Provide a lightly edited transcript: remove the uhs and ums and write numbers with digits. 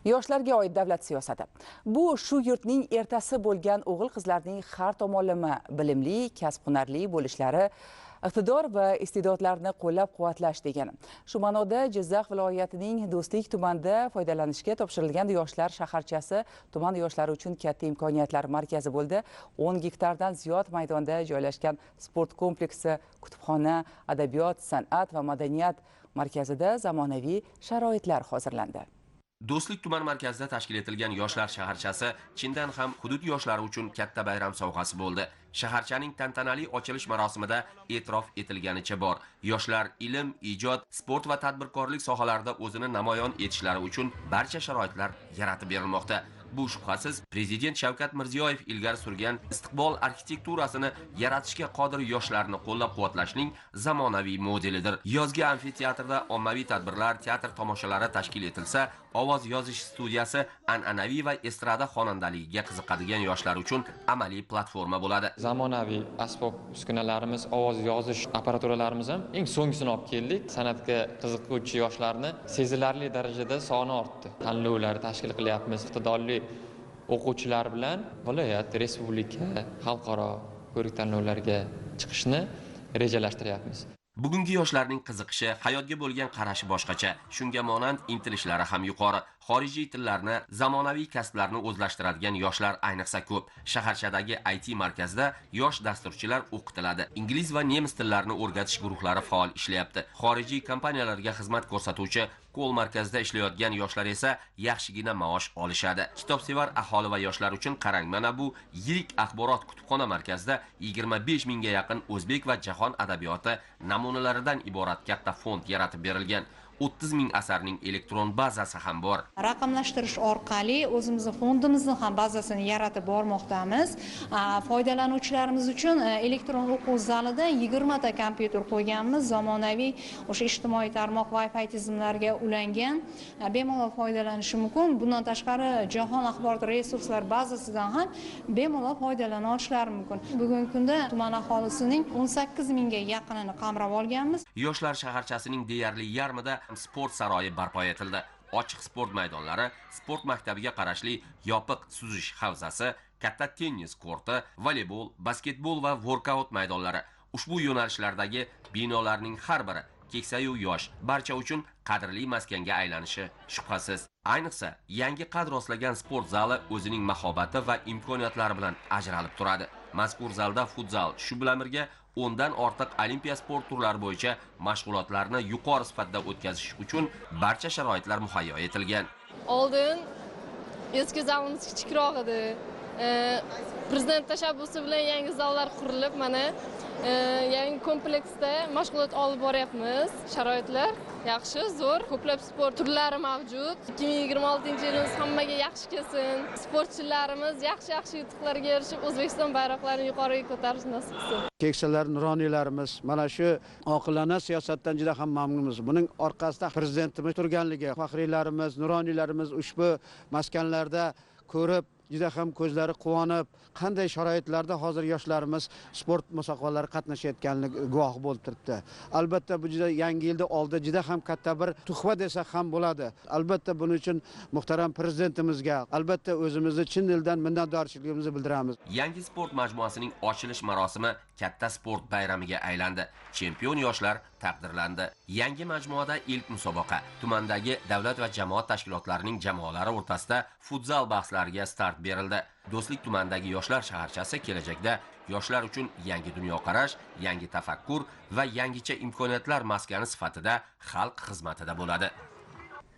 Yoshlarga oid davlat siyosati. Bu shu yurtning ertasi bo'lgan o'g'il-qizlarning har tomonlama bilimli, kasb-hunarli bo'lishlari, iqtidor va iste'dodlarni qo'llab-quvvatlash degani. Shu ma'noda Jizzax viloyatining Do'stlik tumanida foydalanishga topshirilgan yoshlar shaharchasi tuman yoshlari uchun katta imkoniyatlar markazi bo'ldi. 10 gektardan ziyod maydonda joylashgan sport kompleksi, kutubxona, adabiyot, san'at va madaniyat markazida zamonaviy sharoitlar hozirlandi. Do'stlik tuman markazida tashkil etilgan yoshlar shaharchasi chindan ham hudud yoshlari uchun katta bayram sovg'asi bo'ldi. Shaharchaning tantanali ochilish marosimida e'tirof etilganicha bor. Yoshlar ilm, ijod, sport va tadbirkorlik sohalarida o'zini namoyon etishlari uchun barcha sharoitlar yaratib berilmoqda. Bu shubhasiz Prezident Shavkat Mirziyoyev ilgari surgan istiqbol arxitekturasini yaratishga qodir yoshlarni qo'llab-quvvatlashning zamonaviy modelidir. Yozgi amfiteatrda ommaviy tadbirlar, teatr tomoshalari tashkil etilsa, ovoz yozish studiyasi an'anaviy va estrada xonandaligiga qiziqadigan yoshlar uchun amaliy platforma bo'ladi. Zamonaviy asbob uskunalarimiz, ovoz yozish apparaturlarimiz ham eng so'nggisini olib keldik. San'atga qiziquvchi yoshlarni sezilarli darajada soni ortdi. Tanlovlar tashkil qilyapmiz. Iqtidorli o'quvchilar bilan viloyat, respublika, xalqaro ko'rik-tanlovlarga chiqishni rejalashtiryapmiz. Bugungi yoshlarning qiziqishi, hayotga bo'lgan qarashi boshqacha. Shunga monand intilishlari ham yuqori. Xorijiy tillarni, zamonaviy kasblarni o'zlashtiradigan yoshlar ayniqsa ko'p. Shaharchadagi IT markazida yosh dasturchilar o'qitiladi. Ingliz va nemis tillarini o'rgatish guruhlari faol ishlayapti. Xorijiy kompaniyalarga xizmat ko'rsatuvchi Qo'l markazida ishlayotgan yoshlar esa yaxshigina maosh olishadi. Kitobsevar aholi va yoshlar uchun qarang, mana bu yirik axborot kutubxona markazida 25 mingga yaqin o'zbek va jahon adabiyoti namunalaridan iborat katta fond yaratib berilgan. 30 ming asarning elektron bazasi ham bor. Raqamlashtirish orqali o'zimizning fondimizni ham bazasini yaratib bormoqdamiz. Foydalanuvchilarimiz uchun elektron o'quv zalida 20 ta kompyuter qo'yganmiz. Zamonaviy o'sha ijtimoiy tarmoq Wi-Fi tizimlariga ulangan, bemalol foydalanishi mumkin. Bundan tashqari jahon axborot resurslar bazasidan ham bemalol foydalana olishlari mumkin. Bugungi kunda tuman aholisining 18 mingga yaqinini qamrab olganmiz. Yoshlar shaharchasining deyarli yarmida sport saroyi barpo etildi. Ochiq sport maydonlari, sport maktabiga qarashli yopiq suzish havzasi, katta tennis korti, voleybol, basketbol va workout maydonlari. Ushbu yo'nalishlardagi binolarning har biri keksayu yosh barcha uchun qadrli maskanga aylanishi shubhasiz. Ayniqsa, yangi qad rostlagan sport zali o'zining mahobati va imkoniyatlari bilan ajralib turadi. Mazkur zalda futzal, shu bilan birga 10 dan ortiq olimpiya sport turlari bo'yicha mashg'ulotlarni yuqori sifatda o'tkazish uchun barcha sharoitlar muhayyo etilgan. Oldin eski zalimiz kichikroq edi. Prezident tashabbusi bilan yangi zallar qurilib, mana yangi kompleksda mashg'ulot olib boryapmiz. Sharoitlar yaxshi, zo'r, ko'plab sport turlari mavjud. 2026-yilimiz hammaga yaxshi kelsin. Sportchilarimiz yaxshi yutuqlarga erishib, O'zbekiston bayroqlarini yuqoriga ko'tarish nasib qilsin. Keksalar, nuroniylarimiz mana shu oqilona siyosatdan juda ham mamnunmiz. Buning orqasida prezidentimiz turganligi, faxriylarimiz, nuroniylarimiz ushbu maskanlarda ko'rib juda ham ko'zlari quvonib, qanday sharoitlarda hozir yoshlarimiz sport musobaqalarida qatnashayotganligi guvoh bo'lib turibdi. Albatta bu juda yangi yilda oldi juda ham katta bir tuhfa desa ham bo'ladi. Albatta buning uchun muhtaram prezidentimizga, albatta o'zimizni chin dildan minnatdorchiligimizni bildiramiz. Yangi sport majmuasining ochilish marosimi katta sport bayramiga aylandi. Chempion yoshlar taqdirlandi. Yangi majmuada ilk musobaqa tumandagi davlat va jamoat tashkilotlarining jamoalari o'rtasida futzal bahslariga start berildi. Do'stlik tumanidagi yoshlar shaharchasi kelajakda yoshlar uchun yangi dunyoqarash, yangi tafakkur va yangicha imkoniyatlar maskani sifatida xalq xizmatida bo'ladi.